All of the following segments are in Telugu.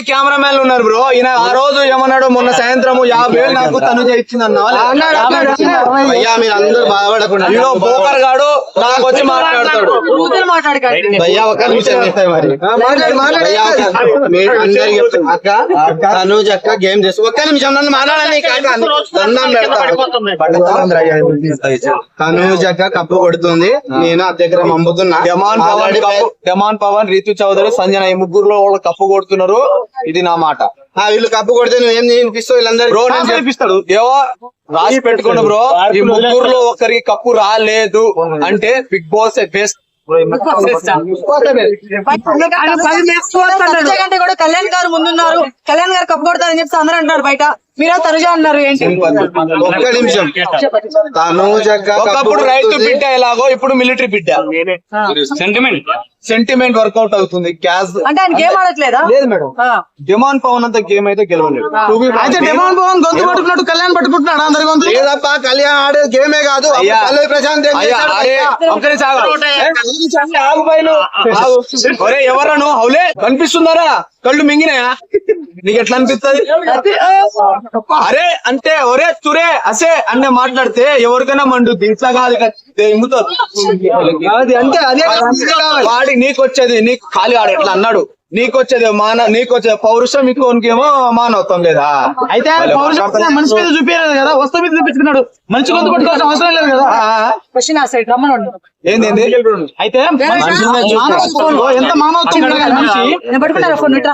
కెమెరా మ్యాన్లు ఉన్నారు బ్రో. ఈయన ఆ రోజు ఏమన్నాడు, మొన్న సాయంత్రం 50,000 నాకు తనుజ ఇచ్చింది అన్నా. భయ్యా మీరు అందరూ బాధపడకుండా, బోకర్ గాడు నాకు వచ్చి మాట్లాడతాడు. భయ్యా ఒక నిమిషం అందరికి చెప్తున్నా అక్క, తనూజ్ అక్క గేమ్ చేస్తూ ఒక్క నిమిషం నన్ను మాట్లాడాలి. తనూజ్ అక్క కప్పు కొడుతుంది, నేను ఆ దగ్గర పంపుతున్నా. డెమాన్ పవన్, రితు చౌదరి, సంజన ఈ ముగ్గురులో వాళ్ళు కప్పు కొడుతున్నారు. ఇది నా మాట. వీళ్ళు కప్పు కొడితే నువ్వేం వినిపిస్తావు వీళ్ళందరూ? బ్రో నేను చూపిస్తాడు ఏవో రాసి పెట్టుకోండి బ్రో. ఈ ముగ్గురులో ఒకరికి కప్పు రాలేదు అంటే బిగ్ బాస్ బెస్ట్. కంటే కూడా కళ్యాణ్ గారు ముందున్నారు. కళ్యాణ్ గారు కప్పు కొడతారని చెప్పి అందరూ అంటున్నారు బయట. మీరా తనుజ అన్నారు ఏంటి? ఒక్క నిమిషం. తనూజ్ అక్క ఒకప్పుడు రైతు బిడ్డ ఎలాగో ఇప్పుడు మిలిటరీ బిడ్డ. సెంటిమెంట్ వర్కౌట్ అవుతుంది. క్యాష్ అంటే ఆయన గేమ్ ఆడట్లేదా? లేదు మేడం. డిమాండ్ పవన్ అంత గేమ్ అయితే గెలవలేదు. అయితే డిమాండ్ పవన్ గొంతు పట్టుకున్నాడు, కళ్యాణ్ పట్టుకుంటున్నాడు అందరి గొంతు. లేదప్ప, కళ్యాణ్ ఆడే గేమే కాదు. ప్రశాంత్ ఎవరను హౌలే కనిపిస్తున్నారా? కళ్ళు మింగినాయా? నీకు ఎట్లా అనిపిస్తుంది? అరే అంటే ఒరే తురే అసే అన్నే మాట్లాడితే ఎవరికైనా మండుద్ది. ఇట్లా కాదు అంటే అదే వాడికి నీకు వచ్చేది నీకు ఖాళీ ఆడు ఎట్లా అన్నాడు. నీకొచ్చేది నీకొచ్చేది పౌరుషం, ఇంకోనికేమో మానవత్వం లేదా? అయితే పౌరుషం మనిషి మీద చూపించలేదు కదా, వస్తువు మీద చూపించుకున్నాడు. మనిషి గొంతు పట్టుకోవాల్సిన అవసరం లేదు కదా. ఏంది అయితే ఎంత మానవత్వం మనిషి పట్టుకుంటారా ఫోన్ ఇట్రా?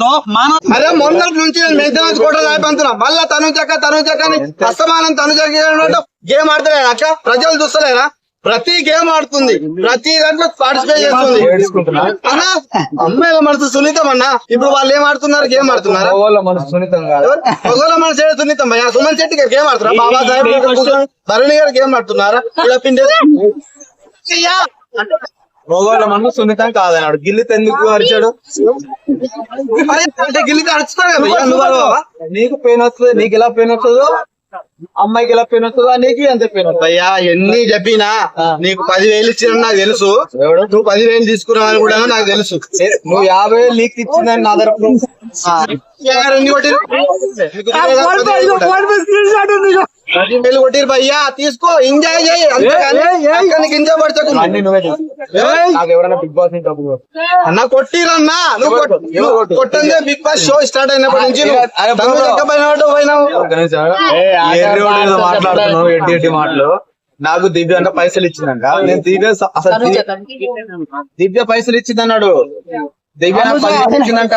సో మానవ అరే మొన్నటి నుంచి మెయింటెనెన్స్ కూడా రాయిపోతున్నా. మళ్ళా తనుజ్ అక్క అస్తమానం తనుజ్ గేమ్ ఆడతలేరా అక్క? ప్రజలు చూస్తలేరా? ప్రతి గేమ్ ఆడుతుంది, ప్రతి దాంట్లో పార్టిసిపేట్ చేస్తుంది. అన్నా అమ్మాయిల మనసు సున్నితం అన్నా. ఇప్పుడు వాళ్ళు ఏం ఆడుతున్నారు? గేమ్ ఆడుతున్నారు. మనసు సున్నితం కాదు, మగోళ్ళ మనసు ఏదో సున్నితం భయ్యా. సుమన్ శెట్టి గారు గేమ్ ఆడుతున్నారు, బాబాసాహెబ్ భరణి గారు గేమ్ ఆడుతున్నారా? ఇలా పిండే మగోళ్ళ మనసు సున్నితం కాదన్నాడు. గిల్లితే ఎందుకు అరిచాడు? అంటే గిల్లికి అరుచుతాడు కదా భయ్యా. నీకు పెయిన్ వస్తుంది, నీకు ఎలా పెయిన్ వస్తుందో అమ్మాయికి ఎలా పెయిన్ వస్తుందో నీకు అంతే పెయిన్ వస్తుంది. భయ్యా ఎన్ని చెప్పినా నీకు 10,000 ఇచ్చిన నాకు తెలుసు. నువ్వు 10,000 తీసుకున్నావు అని కూడా నాకు తెలుసు. నువ్వు 50,000 నీకు ఇచ్చిందని నా తరపు కొట్టిరు భయ్యా. తీసుకో, ఎంజాయ్ చేయి, అంతేగాని కించపరచకు. నాకు ఎవరైనా బిగ్ బాస్ అన్న కొట్టిరన్నా, నువ్వు కొట్టందే బిగ్ బాస్ షో స్టార్ట్ అయినప్పటి నుంచి మాట్లాడుతున్నావు ఎడ్డి మాటలు. నాకు దివ్య అంటే పైసలు ఇచ్చిందంట. నేను దివ్య అసలు దివ్య పైసలు ఇచ్చిందన్నాడు. దివ్య పైసలు ఇచ్చిందంట.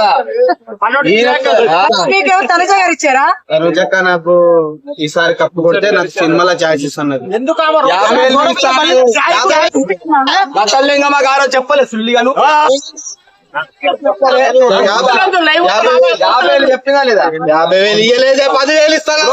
ఇచ్చారా? తనుజక్క నాకు ఈసారి కప్పు కొడితే నాకు సినిమాలో ఛాయిస్ ఇస్తున్నది. 50,000 మా గారో చెప్పలేదు సుల్లిగాను. 50,000 చెప్పినా లేదా? 50,000 ఇయ్యలేదే, 10,000 ఇస్తాను.